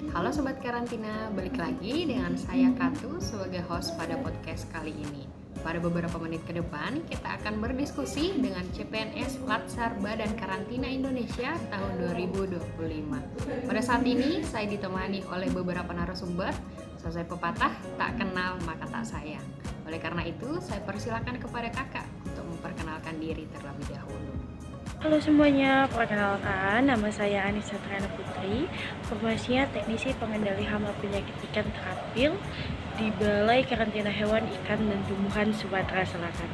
Halo Sobat Karantina, balik lagi dengan saya Katu sebagai host pada podcast kali ini. Pada beberapa menit ke depan, kita akan berdiskusi dengan CPNS Latsar Badan Karantina Indonesia tahun 2025. Pada saat ini, saya ditemani oleh beberapa narasumber. Selesai pepatah, tak kenal maka tak sayang. Oleh karena itu, saya persilakan kepada kakak untuk memperkenalkan diri terlebih dahulu. Halo semuanya, perkenalkan nama saya Anissa Triana Putri, profesinya teknisi pengendali hama penyakit ikan terampil di Balai Karantina Hewan Ikan dan Tumbuhan Sumatera Selatan.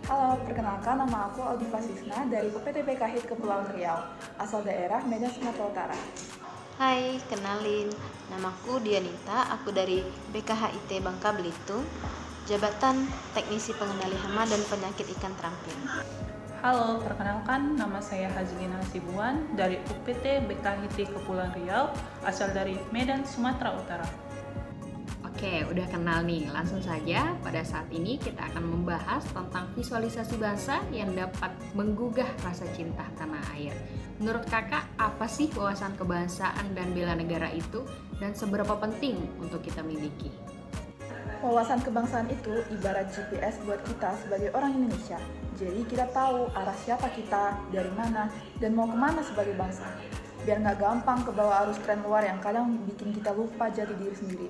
Halo, perkenalkan nama aku Aldi Fasisna dari UPTB Kahit Kepulauan Riau, asal daerah Medan Sumatera Utara. Hai, kenalin, namaku Dianita, aku dari BKHIT Bangka Belitung, jabatan Teknisi Pengendali Hama dan Penyakit Ikan Terampil. Halo, perkenalkan nama saya Hazlina Hasibuan dari UPT BKHIT Kepulauan Riau, asal dari Medan, Sumatera Utara. Oke, udah kenal nih. Langsung saja, pada saat ini kita akan membahas tentang visualisasi bahasa yang dapat menggugah rasa cinta tanah air. Menurut kakak, apa sih wawasan kebangsaan dan bela negara itu dan seberapa penting untuk kita miliki? Wawasan kebangsaan itu ibarat GPS buat kita sebagai orang Indonesia. Jadi kita tahu arah siapa kita, dari mana, dan mau kemana sebagai bangsa. Biar nggak gampang kebawa arus tren luar yang kadang bikin kita lupa jati diri sendiri.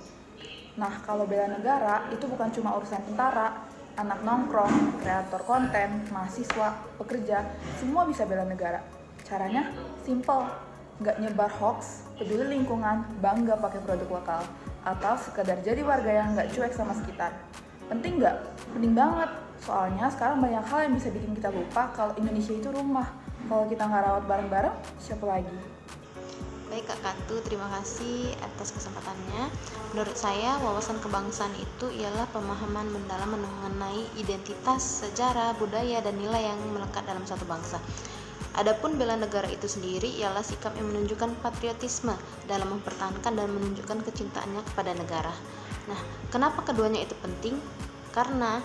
Nah, kalau bela negara itu bukan cuma urusan tentara, anak nongkrong, kreator konten, mahasiswa, pekerja, semua bisa bela negara. Caranya simple, nggak nyebar hoax, peduli lingkungan, bangga pakai produk lokal, atau sekedar jadi warga yang nggak cuek sama sekitar. Penting nggak? Penting banget, soalnya sekarang banyak hal yang bisa bikin kita lupa kalau Indonesia itu rumah. Kalau kita nggak rawat bareng-bareng, siapa lagi? Baik Kak Katu, terima kasih atas kesempatannya. Menurut saya, wawasan kebangsaan itu ialah pemahaman mendalam mengenai identitas, sejarah, budaya, dan nilai yang melekat dalam suatu bangsa. Adapun bela negara itu sendiri ialah sikap yang menunjukkan patriotisme dalam mempertahankan dan menunjukkan kecintaannya kepada negara. Nah, kenapa keduanya itu penting? Karena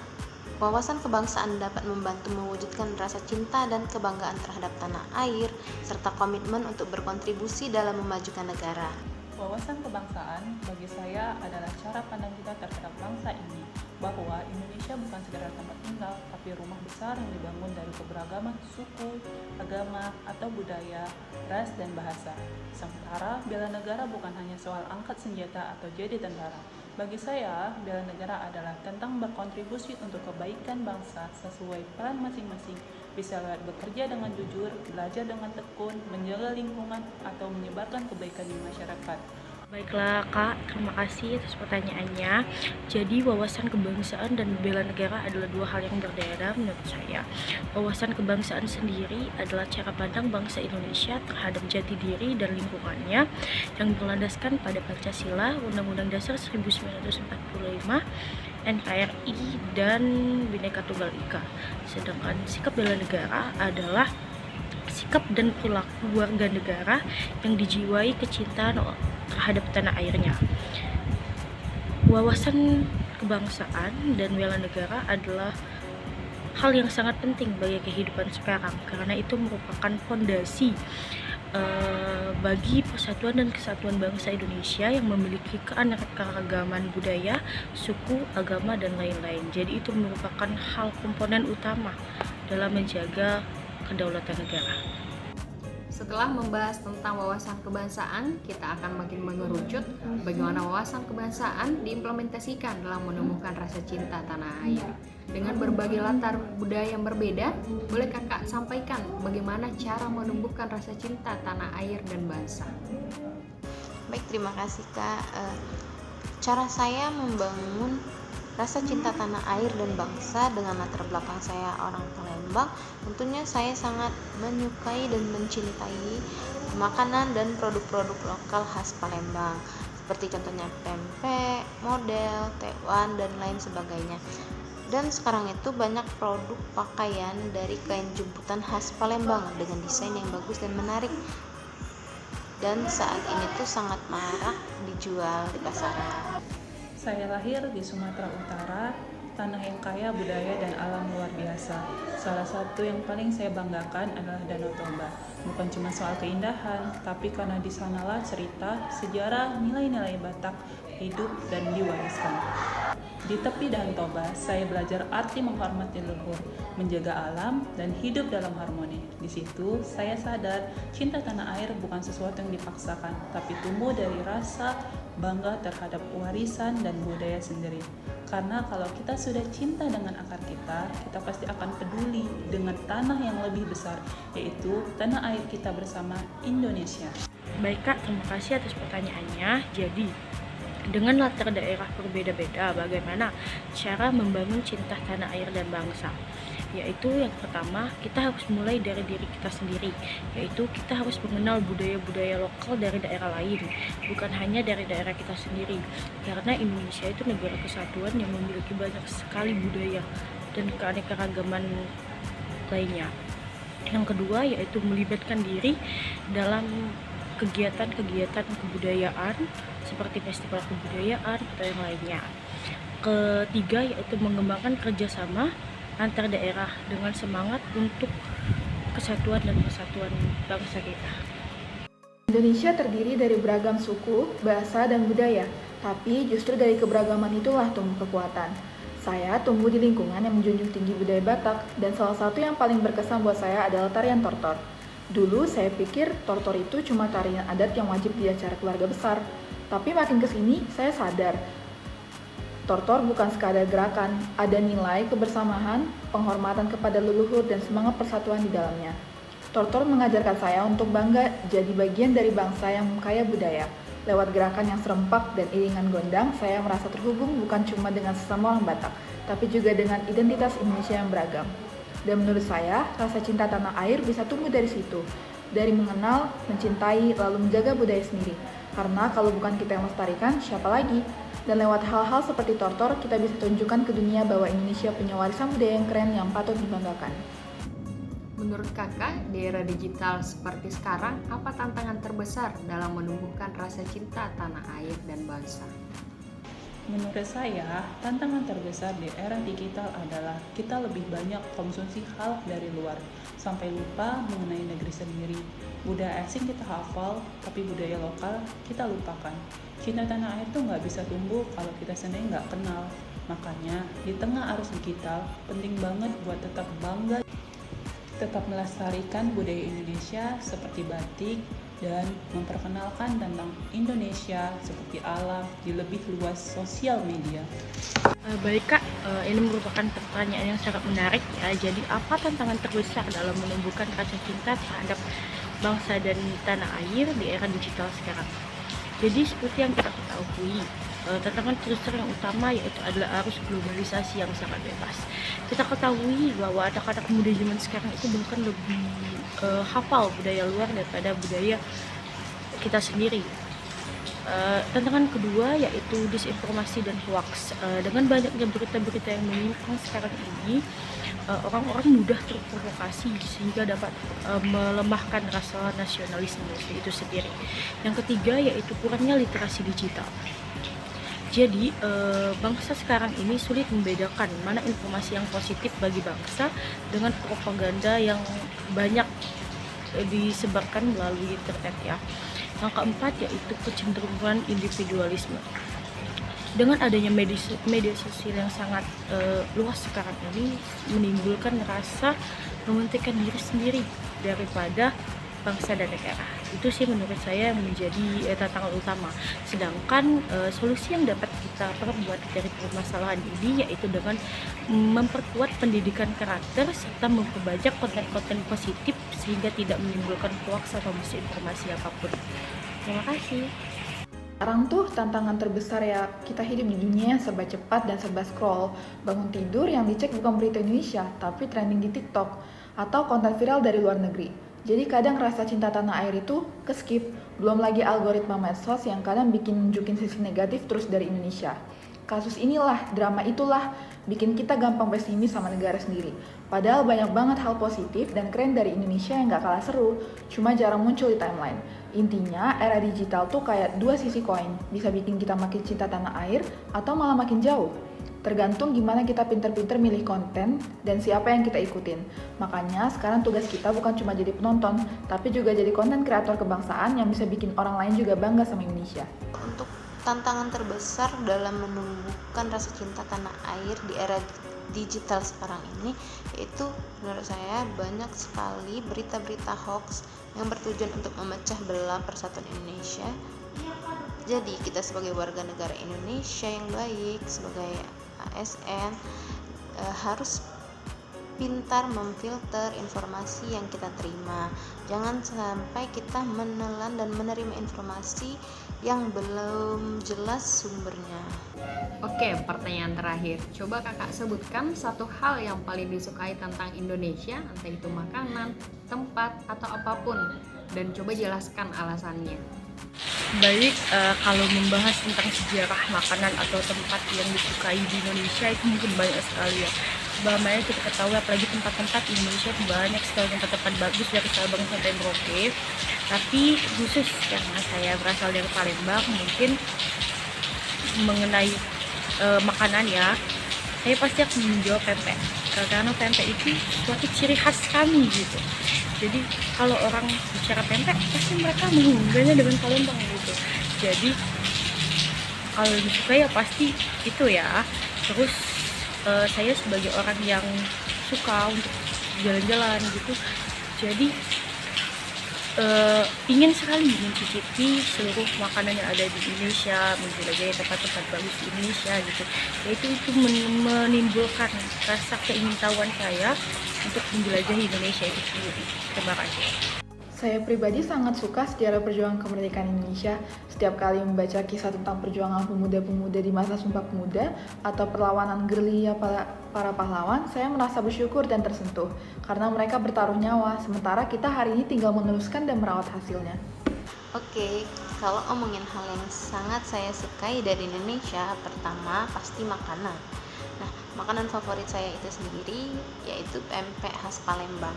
wawasan kebangsaan dapat membantu mewujudkan rasa cinta dan kebanggaan terhadap tanah air, serta komitmen untuk berkontribusi dalam memajukan negara. Wawasan kebangsaan bagi saya adalah cara pandang kita terhadap bangsa ini, bahwa Indonesia bukan sekedar tempat tinggal, tapi rumah besar yang dibangun dari keberagaman suku, agama, atau budaya, ras, dan bahasa. Sementara bela negara bukan hanya soal angkat senjata atau jadi tentara. Bagi saya, bela negara adalah tentang berkontribusi untuk kebaikan bangsa sesuai peran masing-masing, bisa lewat bekerja dengan jujur, belajar dengan tekun, menjaga lingkungan, atau menyebarkan kebaikan di masyarakat. Baiklah Kak, terima kasih atas pertanyaannya. Jadi wawasan kebangsaan dan bela negara adalah dua hal yang berbeda menurut saya. Wawasan kebangsaan sendiri adalah cara pandang bangsa Indonesia terhadap jati diri dan lingkungannya yang berlandaskan pada Pancasila, Undang-Undang Dasar 1945, NKRI, dan Bhinneka Tunggal Ika. Sedangkan sikap bela negara adalah sikap dan perilaku warga negara yang dijiwai kecintaan terhadap tanah airnya. Wawasan kebangsaan dan bela negara adalah hal yang sangat penting bagi kehidupan sekarang karena itu merupakan fondasi bagi persatuan dan kesatuan bangsa Indonesia yang memiliki keanekaragaman budaya, suku, agama, dan lain-lain. Jadi itu merupakan hal komponen utama dalam menjaga kedaulatan negara. Setelah membahas tentang wawasan kebangsaan, kita akan makin mengerucut bagaimana wawasan kebangsaan diimplementasikan dalam menumbuhkan rasa cinta tanah air. Dengan berbagai latar budaya yang berbeda, boleh kakak sampaikan bagaimana cara menumbuhkan rasa cinta tanah air dan bangsa? Baik, terima kasih Kak. Cara saya membangun rasa cinta tanah air dan bangsa dengan latar belakang saya orang Palembang, tentunya saya sangat menyukai dan mencintai makanan dan produk-produk lokal khas Palembang, seperti contohnya pempek, model, tekwan, dan lain sebagainya. Dan sekarang itu banyak produk pakaian dari kain jemputan khas Palembang dengan desain yang bagus dan menarik. Dan saat ini tuh sangat marak dijual di pasaran. Saya lahir di Sumatera Utara, tanah yang kaya budaya dan alam luar biasa. Salah satu yang paling saya banggakan adalah Danau Toba. Bukan cuma soal keindahan, tapi karena di sanalah cerita, sejarah, nilai-nilai Batak hidup dan diwariskan. Di tepi Danau Toba, saya belajar arti menghormati leluhur, menjaga alam, dan hidup dalam harmoni. Di situ, saya sadar cinta tanah air bukan sesuatu yang dipaksakan, tapi tumbuh dari rasa bangga terhadap warisan dan budaya sendiri. Karena kalau kita sudah cinta dengan akar kita pasti akan peduli dengan tanah yang lebih besar, yaitu tanah air kita bersama Indonesia. Baik Kak, terima kasih atas pertanyaannya. Jadi, dengan latar daerah berbeda-beda, bagaimana cara membangun cinta tanah air dan bangsa? Yaitu yang pertama, kita harus mulai dari diri kita sendiri, yaitu kita harus mengenal budaya-budaya lokal dari daerah lain, bukan hanya dari daerah kita sendiri, karena Indonesia itu negara kesatuan yang memiliki banyak sekali budaya dan keanekaragaman lainnya. Yang kedua, yaitu melibatkan diri dalam kegiatan-kegiatan kebudayaan seperti festival kebudayaan atau yang lainnya. Ketiga, yaitu mengembangkan kerjasama antar daerah dengan semangat untuk kesatuan dan persatuan bangsa kita. Indonesia terdiri dari beragam suku, bahasa, dan budaya, tapi justru dari keberagaman itulah tumbuh kekuatan. Saya tumbuh di lingkungan yang menjunjung tinggi budaya Batak, dan salah satu yang paling berkesan buat saya adalah tarian tortor. Dulu saya pikir tortor itu cuma tarian adat yang wajib di acara keluarga besar, tapi makin kesini saya sadar tortor bukan sekadar gerakan, ada nilai kebersamaan, penghormatan kepada leluhur, dan semangat persatuan di dalamnya. Tortor mengajarkan saya untuk bangga jadi bagian dari bangsa yang kaya budaya. Lewat gerakan yang serempak dan iringan gondang, saya merasa terhubung bukan cuma dengan sesama orang Batak, tapi juga dengan identitas Indonesia yang beragam. Dan menurut saya, rasa cinta tanah air bisa tumbuh dari situ, dari mengenal, mencintai, lalu menjaga budaya sendiri. Karena kalau bukan kita yang melestarikan, siapa lagi? Dan lewat hal-hal seperti tortor, kita bisa tunjukkan ke dunia bahwa Indonesia punya warisan budaya yang keren yang patut dibanggakan. Menurut kakak, di era digital seperti sekarang, apa tantangan terbesar dalam menumbuhkan rasa cinta tanah air dan bangsa? Menurut saya, tantangan terbesar di era digital adalah kita lebih banyak konsumsi hal dari luar, sampai lupa mengenai negeri sendiri. Budaya asing kita hafal, tapi budaya lokal kita lupakan. Cinta tanah air tuh nggak bisa tumbuh kalau kita sendiri nggak kenal. Makanya, di tengah arus digital, penting banget buat tetap bangga, tetap melestarikan budaya Indonesia seperti batik, dan memperkenalkan tentang Indonesia seperti alam di lebih luas sosial media. Baik Kak, ini merupakan pertanyaan yang sangat menarik ya. Jadi apa tantangan terbesar dalam menumbuhkan rasa cinta terhadap bangsa dan tanah air di era digital sekarang? Jadi seperti yang kita ketahui, tantangan terbesar yang utama yaitu adalah arus globalisasi yang sangat bebas. Kita ketahui bahwa anak-anak muda zaman sekarang itu bahkan lebih hafal budaya luar daripada budaya kita sendiri. Tantangan kedua yaitu disinformasi dan hoax. Dengan banyaknya berita-berita yang menyimpang sekarang ini, orang-orang mudah terprovokasi sehingga dapat melemahkan rasa nasionalisme itu sendiri. Yang ketiga yaitu kurangnya literasi digital. Jadi bangsa sekarang ini sulit membedakan mana informasi yang positif bagi bangsa dengan propaganda yang banyak disebarkan melalui internet ya. Yang keempat yaitu kecenderungan individualisme. Dengan adanya media sosial yang sangat luas sekarang ini menimbulkan rasa mementingkan diri sendiri daripada bangsa dan negara. Itu sih menurut saya yang menjadi tantangan utama. Sedangkan solusi yang dapat kita perbuat dari permasalahan ini yaitu dengan memperkuat pendidikan karakter serta memperbanyak konten-konten positif sehingga tidak menimbulkan hoax atau misinformasi apapun. Terima kasih. Sekarang tuh tantangan terbesar ya, kita hidup di dunia yang serba cepat dan serba scroll. Bangun tidur yang dicek bukan berita Indonesia, tapi trending di TikTok atau konten viral dari luar negeri. Jadi kadang rasa cinta tanah air itu keskip, belum lagi algoritma medsos yang kadang bikin nunjukin sisi negatif terus dari Indonesia. Kasus inilah, drama itulah, bikin kita gampang pesimis sama negara sendiri. Padahal banyak banget hal positif dan keren dari Indonesia yang gak kalah seru, cuma jarang muncul di timeline. Intinya, era digital tuh kayak dua sisi koin, bisa bikin kita makin cinta tanah air atau malah makin jauh. Tergantung gimana kita pinter-pinter milih konten dan siapa yang kita ikutin. Makanya sekarang tugas kita bukan cuma jadi penonton, tapi juga jadi konten kreator kebangsaan yang bisa bikin orang lain juga bangga sama Indonesia. Untuk tantangan terbesar dalam menumbuhkan rasa cinta tanah air di era digital sekarang ini, yaitu menurut saya banyak sekali berita-berita hoax yang bertujuan untuk memecah belah persatuan Indonesia. Jadi kita sebagai warga negara Indonesia yang baik, sebagai ASN, harus pintar memfilter informasi yang kita terima. Jangan sampai kita menelan dan menerima informasi yang belum jelas sumbernya. Oke, pertanyaan terakhir. Coba kakak sebutkan satu hal yang paling disukai tentang Indonesia, entah itu makanan, tempat, atau apapun. Dan coba jelaskan alasannya. Baik, kalau membahas tentang sejarah makanan atau tempat yang disukai di Indonesia itu mungkin banyak sekali ya. Banyak kita ketahui, apalagi tempat-tempat di Indonesia itu banyak sekali tempat-tempat bagus dari Sabang sampai Merauke. Tapi khusus karena saya berasal dari Palembang, mungkin mengenai makanan ya, saya pasti akan menjawab pempek. Karena pempek itu suatu ciri khas kami gitu. Jadi kalau orang bicara pempek pasti mereka menghubungkannya dengan Palembang gitu. Jadi kalau disukai ya pasti itu ya. Terus saya sebagai orang yang suka untuk jalan-jalan gitu, jadi ingin sekali mencicipi seluruh makanan yang ada di Indonesia, menjelajahi tempat-tempat bagus di Indonesia gitu. Yaitu itu menimbulkan rasa keingintahuan saya untuk menjelajahi Indonesia itu sendiri. Terima kasih. Saya pribadi sangat suka sejarah perjuangan kemerdekaan Indonesia. Setiap kali membaca kisah tentang perjuangan pemuda-pemuda di masa Sumpah Pemuda atau perlawanan gerilya para pahlawan, saya merasa bersyukur dan tersentuh karena mereka bertaruh nyawa, sementara kita hari ini tinggal meneruskan dan merawat hasilnya. Oke, kalau ngomongin hal yang sangat saya sukai dari Indonesia, pertama pasti makanan. Nah, makanan favorit saya itu sendiri yaitu pempek khas Palembang.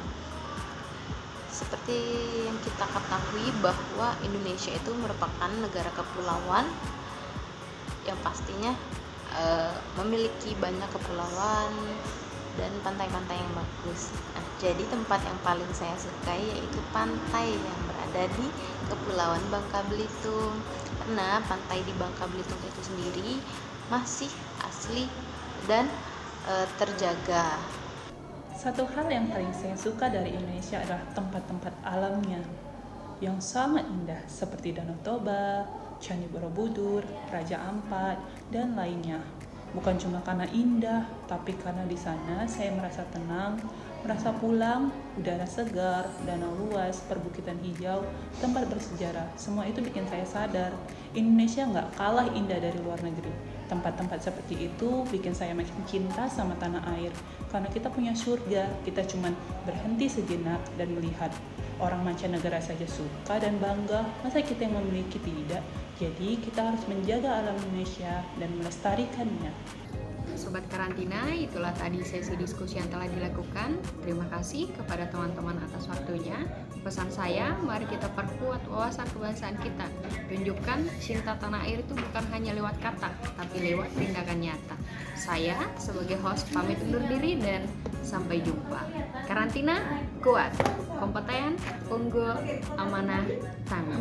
Seperti yang kita ketahui bahwa Indonesia itu merupakan negara kepulauan yang pastinya memiliki banyak kepulauan dan pantai-pantai yang bagus. Nah, jadi tempat yang paling saya sukai yaitu pantai yang berada di Kepulauan Bangka Belitung. Karena pantai di Bangka Belitung itu sendiri masih asli dan terjaga. Satu hal yang paling saya suka dari Indonesia adalah tempat-tempat alamnya yang sangat indah seperti Danau Toba, Candi Borobudur, Raja Ampat, dan lainnya. Bukan cuma karena indah, tapi karena di sana saya merasa tenang, merasa pulang, udara segar, danau luas, perbukitan hijau, tempat bersejarah. Semua itu bikin saya sadar, Indonesia nggak kalah indah dari luar negeri. Tempat-tempat seperti itu bikin saya makin cinta sama tanah air. Karena kita punya surga, kita cuma berhenti sejenak dan melihat. Orang mancanegara saja suka dan bangga, masa kita yang memiliki tidak? Jadi kita harus menjaga alam Indonesia dan melestarikannya. Sobat Karantina, itulah tadi sesi diskusi yang telah dilakukan. Terima kasih kepada teman-teman atas waktunya. Pesan saya, mari kita perkuat wawasan kebangsaan kita. Tunjukkan cinta tanah air itu bukan hanya lewat kata, tapi lewat tindakan nyata. Saya sebagai host pamit undur diri dan sampai jumpa. Karantina kuat, kompeten, unggul, amanah, tangguh.